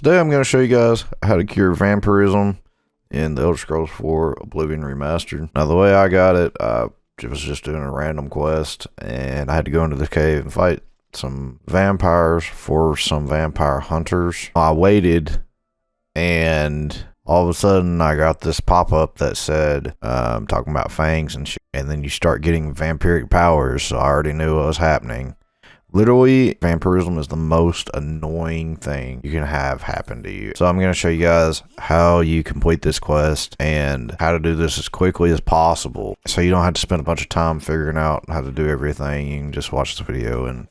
Today I'm going to show you guys how to cure vampirism in the Elder Scrolls 4 Oblivion Remastered. Now the way I got it, I was just doing a random quest and I had to go into the cave and fight some vampires for some vampire hunters. I waited and all of a sudden I got this pop-up that said, talking about fangs and shit, and then you start getting vampiric powers, so I already knew what was happening. Literally, vampirism is the most annoying thing you can have happen to you. So I'm going to show you guys how you complete this quest and how to do this as quickly as possible. So you don't have to spend a bunch of time figuring out how to do everything. You can just watch the video and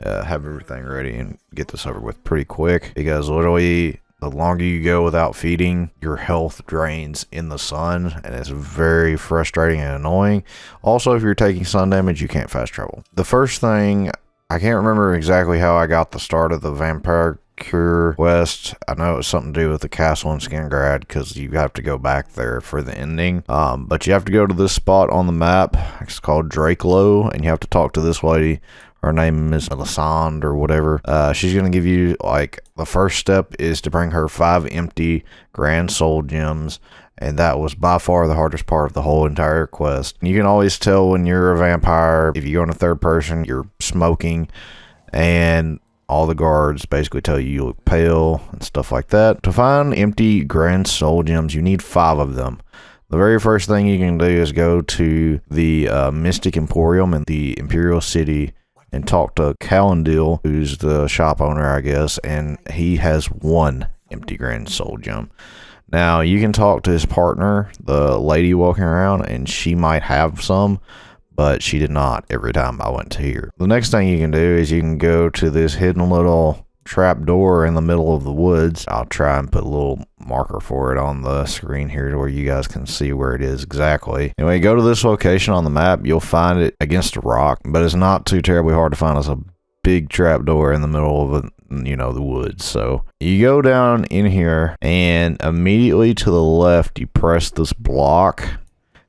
have everything ready and get this over with pretty quick. Because literally, the longer you go without feeding, your health drains in the sun, and it's very frustrating and annoying. Also, if you're taking sun damage, you can't fast travel. The first thing, I can't remember exactly how I got the start of the vampire cure quest. I know it was something to do with the castle in Skingrad because you have to go back there for the ending. But you have to go to this spot on the map. It's called Drakelow, and you have to talk to this lady. Her name is Melisande or whatever. She's going to give you, like, the first step is to bring her 5 empty grand soul gems. And that was by far the hardest part of the whole entire quest. You can always tell when you're a vampire. If you go in a third person, you're smoking. And all the guards basically tell you look pale and stuff like that. To find empty grand soul gems, you need 5 of them. The very first thing you can do is go to the Mystic Emporium in the Imperial City and talk to Calendil, who's the shop owner, I guess. And he has 1 empty grand soul gem. Now, you can talk to his partner, the lady walking around, and she might have some, but she did not every time I went to her. The next thing you can do is you can go to this hidden little trap door in the middle of the woods. I'll try and put a little marker for it on the screen here to where you guys can see where it is exactly. Anyway, go to this location on the map. You'll find it against a rock, but it's not too terribly hard to find. It's a big trap door in the middle of the woods. So you go down in here and immediately to the left you press this block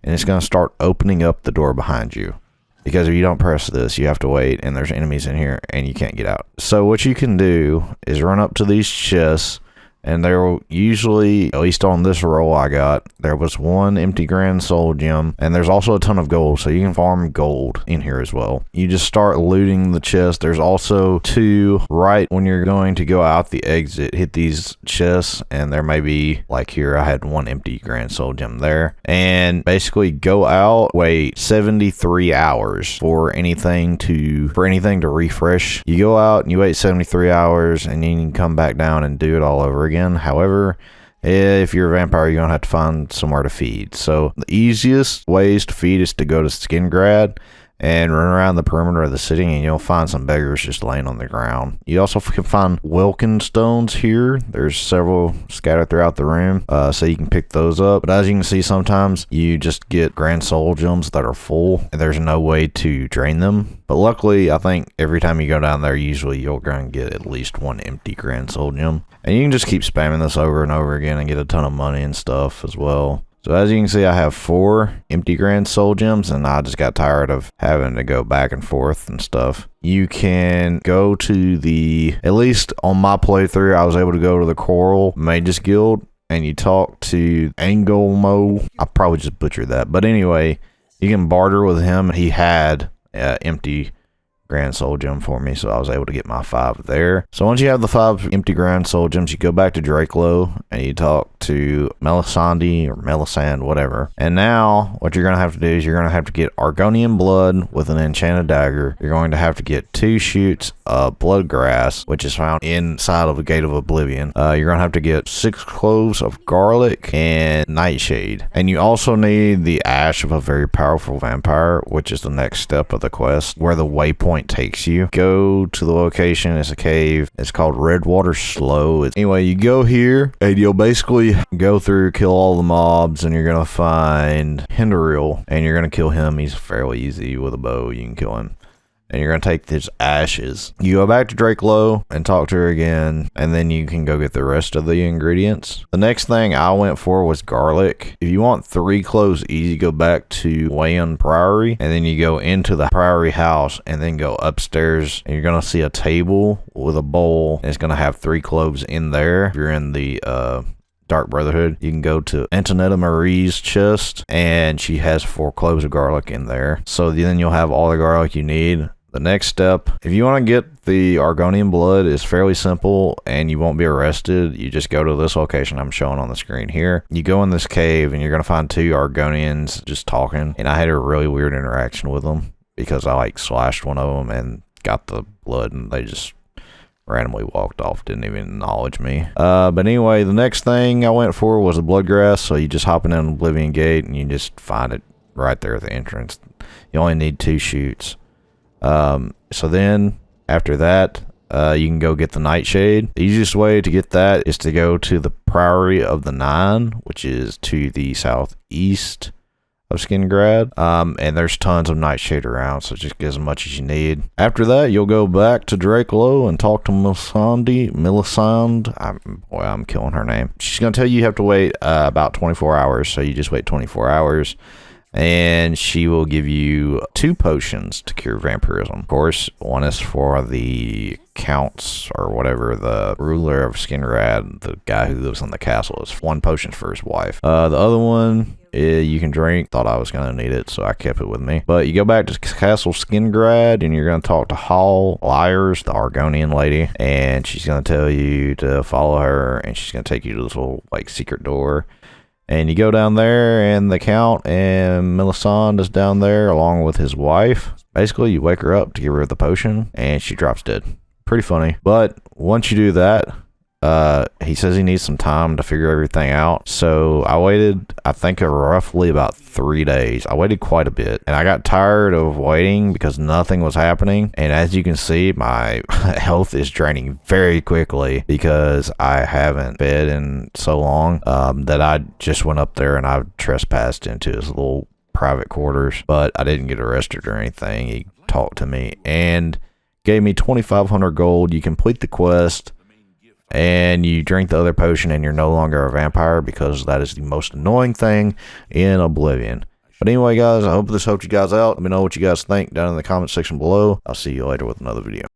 and it's going to start opening up the door behind you, because if you don't press this you have to wait and there's enemies in here and you can't get out. So what you can do is run up to these chests, and there will usually, at least on this roll I got, there was 1 empty grand soul gem, and there's also a ton of gold, so you can farm gold in here as well. You just start looting the chest. There's also 2 right when you're going to go out the exit. Hit these chests, and there may be, like here, I had 1 empty grand soul gem there. And basically go out, wait 73 hours for anything to refresh. You go out and you wait 73 hours, and then you can come back down and do it all over again. However, if you're a vampire, you're going to have to find somewhere to feed. So the easiest ways to feed is to go to Skingrad and run around the perimeter of the city, and you'll find some beggars just laying on the ground. You also can find Welkin stones here. There's several scattered throughout the room, so you can pick those up. But as you can see, sometimes you just get grand soul gems that are full, and there's no way to drain them. But luckily, I think every time you go down there, usually you're going to get at least 1 empty grand soul gem. And you can just keep spamming this over and over again and get a ton of money and stuff as well. So as you can see, I have 4 empty grand soul gems, and I just got tired of having to go back and forth and stuff. You can go to at least on my playthrough, I was able to go to the Coral Mages Guild, and you talk to Angelmo. I probably just butchered that. But anyway, you can barter with him. He had empty grand soul gem for me, so I was able to get my 5 there. So once you have the 5 empty grand soul gems, you go back to Drakelow and you talk to Melisande or Melisande, whatever. And now what you're going to have to do is you're going to have to get Argonian blood with an enchanted dagger. You're going to have to get 2 shoots of blood grass, which is found inside of the Gate of Oblivion. You're going to have to get 6 cloves of garlic and nightshade. And you also need the ash of a very powerful vampire, which is the next step of the quest, where the waypoint takes you. Go to the location. It's a cave. It's called Redwater Slough. Anyway, you go here and you'll basically go through, kill all the mobs, and you're gonna find Hindoril, and you're gonna kill him. He's fairly easy with a bow. You can kill him. and you're going to take these ashes. You go back to Drake Lowe and talk to her again, and then you can go get the rest of the ingredients. The next thing I went for was garlic. If you want 3 cloves easy, go back to Wayne Priory, and then you go into the Priory house, and then go upstairs, and you're going to see a table with a bowl, and it's going to have 3 cloves in there. If you're in the Dark Brotherhood, you can go to Antonetta Marie's chest, and she has 4 cloves of garlic in there. So then you'll have all the garlic you need. The next step, if you want to get the Argonian blood, is fairly simple and you won't be arrested. You just go to this location I'm showing on the screen here. You go in this cave and you're going to find 2 Argonians just talking. And I had a really weird interaction with them because I like slashed one of them and got the blood, and they just randomly walked off, didn't even acknowledge me. But anyway, the next thing I went for was the bloodgrass. So you just hop in an Oblivion Gate and you just find it right there at the entrance. You only need 2 shoots. So then after that, you can go get the Nightshade. The easiest way to get that is to go to the Priory of the Nine, which is to the southeast of Skingrad. And there's tons of Nightshade around, so just get as much as you need. After that, you'll go back to Drake Lowe and talk to Melisande. I'm killing her name. She's going to tell you have to wait about 24 hours, so you just wait 24 hours. And she will give you 2 potions to cure vampirism. Of course, one is for the counts or whatever, the ruler of Skinrad, the guy who lives in the castle. Is 1 potion for his wife. The other one you can drink. Thought I was going to need it, so I kept it with me. But you go back to Castle Skingrad, and you're going to talk to Hall Lyres, the Argonian lady, and she's going to tell you to follow her, and she's going to take you to this little like secret door. And you go down there, and the Count and Melisande is down there along with his wife. Basically, you wake her up to give her the potion, and she drops dead. Pretty funny. But once you do that, he says he needs some time to figure everything out. So I waited, I think, roughly about 3 days. I waited quite a bit, and I got tired of waiting because nothing was happening. And as you can see, my health is draining very quickly because I haven't fed in so long that I just went up there and I trespassed into his little private quarters. But I didn't get arrested or anything. He talked to me and gave me 2,500 gold. You complete the quest, and you drink the other potion, and you're no longer a vampire, because that is the most annoying thing in Oblivion. But anyway, guys, I hope this helped you guys out. Let me know what you guys think down in the comment section below. I'll see you later with another video.